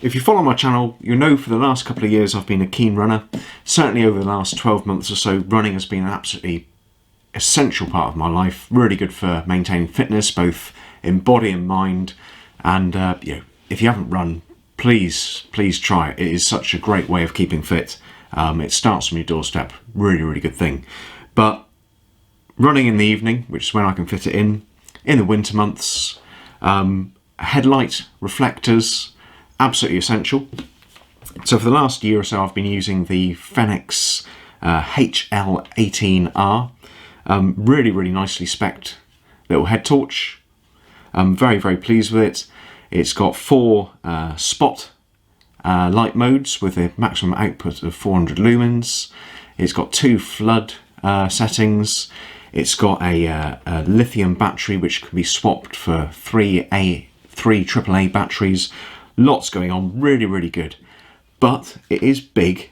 If you follow my channel, you'll know for the last couple of years I've been a keen runner. Certainly over the last 12 months or so, running has been an absolutely essential part of my life. Really good for maintaining fitness, both in body and mind. And if you haven't run, please try it. It is such a great way of keeping fit. It starts from your doorstep. Really good thing. But running in the evening, which is when I can fit it in the winter months, headlight, reflectors, absolutely essential. So for the last year or so I've been using the Fenix HL18R. Really nicely spec'd little head torch. I'm very pleased with it. It's got 4 spot light modes with a maximum output of 400 lumens. It's got 2 flood settings. It's got a lithium battery which can be swapped for 3 AAA batteries. Lots going on, really good. But it is big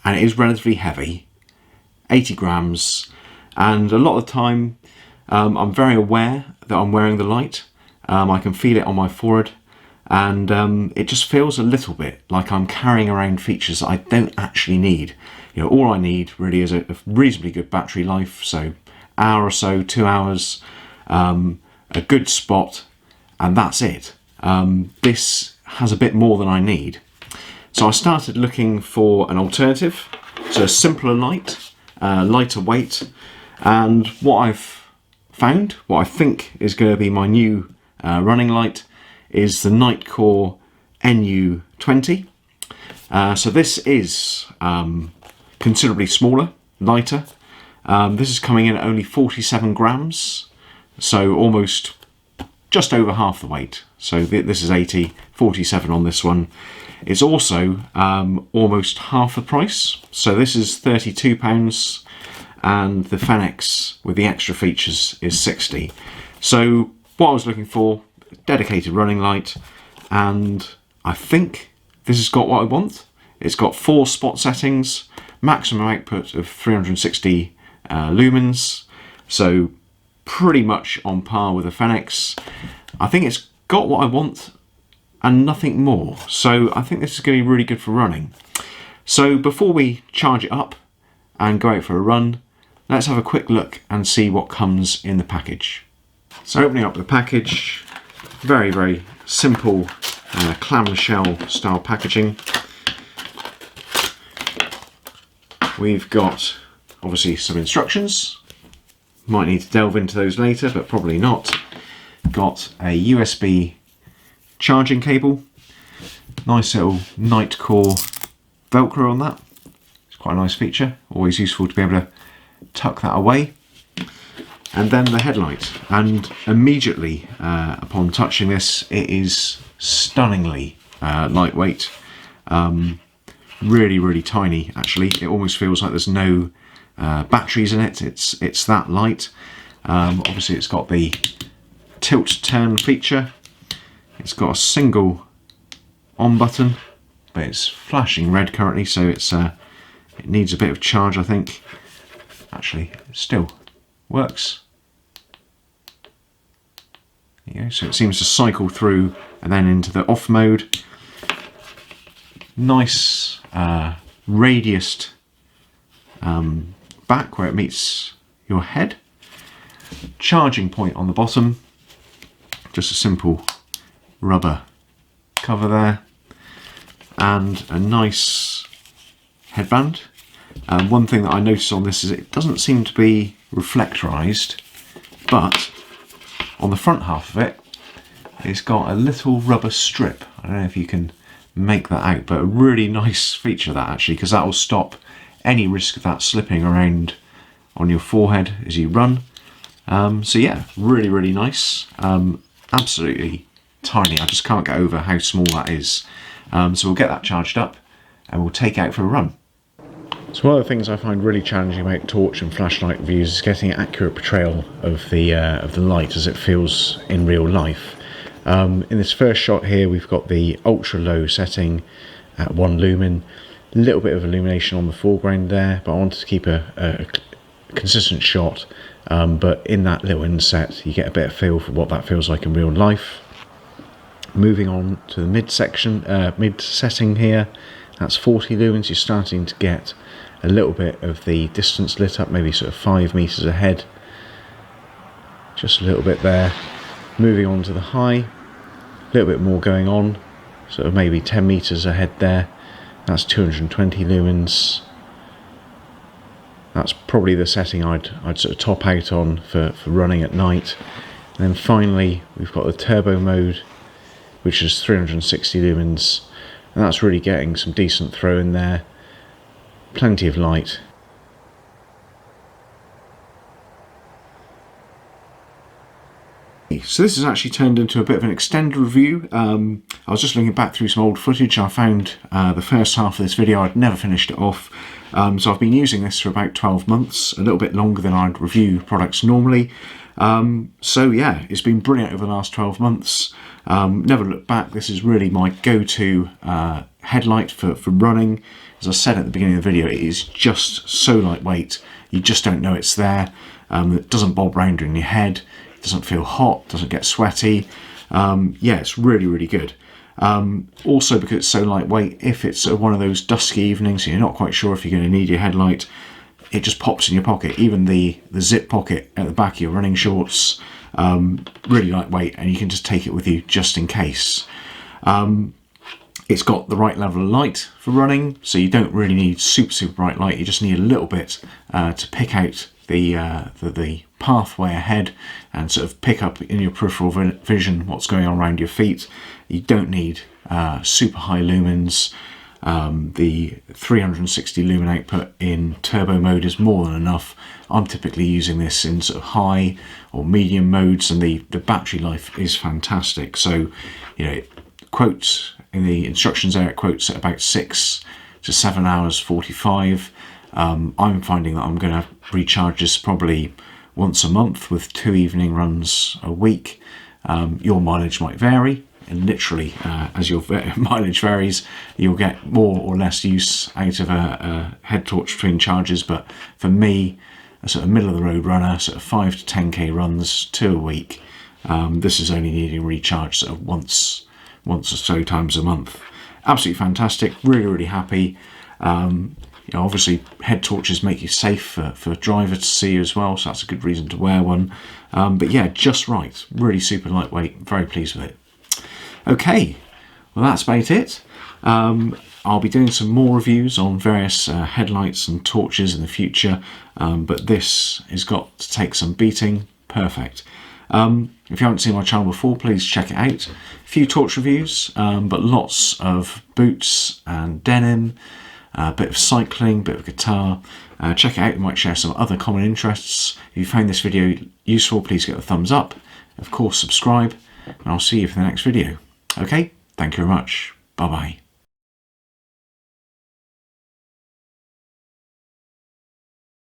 and it is relatively heavy, 80 grams. And a lot of the time I'm very aware that I'm wearing the light. I can feel it on my forehead, and it just feels a little bit like I'm carrying around features that I don't actually need. All I need really is a reasonably good battery life, so hour or so, 2 hours, a good spot, and that's it. This has a bit more than I need. So I started looking for an alternative, so a simpler light, lighter weight, and what I've found, what I think is going to be my new running light, is the NITECORE NU20. So this is considerably smaller, lighter. This is coming in at only 47 grams, so almost just over half the weight. So this is 80, 47 on this one. It's also almost half the price. So this is £32 and the Fenix with the extra features is 60. So what I was looking for, dedicated running light, and I think this has got what I want. It's got 4 spot settings, maximum output of 360 lumens, so pretty much on par with the Fenix. I think it's got what I want and nothing more, so I think this is going to be really good for running. So before we charge it up and go out for a run, let's have a quick look and see what comes in the package. So opening up the package, very simple clamshell style packaging. We've got obviously some instructions. Might need to delve into those later, but probably not. Got a USB charging cable. Nice little NITECORE Velcro on that. It's quite a nice feature. Always useful to be able to tuck that away. And then the headlight. And immediately upon touching this, it is stunningly lightweight. Really tiny actually. It almost feels like there's no batteries in it. It's that light. Obviously it's got the tilt turn feature. It's got a single on button, but it's flashing red currently, so it needs a bit of charge, I think. Actually, it still works. There you go. So it seems to cycle through and then into the off mode. Nice radiused back where it meets your head. Charging point on the bottom. Just a simple rubber cover there. And a nice headband. One thing that I noticed on this is it doesn't seem to be reflectorized, but on the front half of it, it's got a little rubber strip. I don't know if you can make that out, but a really nice feature that actually, because that will stop any risk of that slipping around on your forehead as you run. So yeah, really nice. Absolutely tiny. I just can't get over how small that is. So we'll get that charged up and we'll take it out for a run. So one of the things I find really challenging about torch and flashlight reviews is getting an accurate portrayal of the light as it feels in real life. In this first shot here, we've got the ultra low setting at 1 lumen. A little bit of illumination on the foreground there, but I wanted to keep a consistent shot. But in that little inset, you get a better feel for what that feels like in real life. Moving on to the mid setting here, that's 40 lumens. You're starting to get a little bit of the distance lit up, maybe sort of 5 meters ahead, just a little bit there. Moving on to the high, a little bit more going on, sort of maybe 10 meters ahead there, that's 220 lumens. That's probably the setting I'd sort of top out on for running at night. And then finally we've got the turbo mode, which is 360 lumens, and that's really getting some decent throw in there, plenty of light. So this has actually turned into a bit of an extended review. I was just looking back through some old footage. I found the first half of this video, I'd never finished it off. So I've been using this for about 12 months, a little bit longer than I'd review products normally. So yeah, it's been brilliant over the last 12 months. Never looked back. This is really my go-to headlight for running. As I said at the beginning of the video, it is just so lightweight. You just don't know it's there. It doesn't bob round in your head. It doesn't feel hot, doesn't get sweaty. Yeah, it's really, really good. Also, because it's so lightweight, if it's one of those dusky evenings and you're not quite sure if you're going to need your headlight, it just pops in your pocket. Even the zip pocket at the back of your running shorts, really lightweight, and you can just take it with you just in case. It's got the right level of light for running, so you don't really need super bright light. You just need a little bit to pick out the pathway ahead and sort of pick up in your peripheral vision what's going on around your feet. You don't need super high lumens. The 360 lumen output in turbo mode is more than enough. I'm typically using this in sort of high or medium modes, and the battery life is fantastic. So, you know, it quotes in the instructions there, it quotes at about 6 to 7 hours 45. I'm finding that I'm going to recharge this probably once a month with 2 evening runs a week. Your mileage might vary, and literally as your mileage varies, you'll get more or less use out of a head torch between charges. But for me, a sort of middle of the road runner, sort of 5 to 10k runs, 2 a week, this is only needing recharge sort of once or so times a month. Absolutely fantastic, really happy. You know, obviously head torches make you safe for a driver to see as well, so that's a good reason to wear one. But yeah, just right, really super lightweight, very pleased with it. Okay, well that's about it. I'll be doing some more reviews on various headlights and torches in the future, but this has got to take some beating. Perfect. If you haven't seen my channel before, please check it out. A few torch reviews, but lots of boots and denim, a bit of cycling, bit of guitar. Check it out, we might share some other common interests. If you found this video useful, please get a thumbs up. Of course, subscribe, and I'll see you for the next video. Okay, thank you very much. Bye-bye.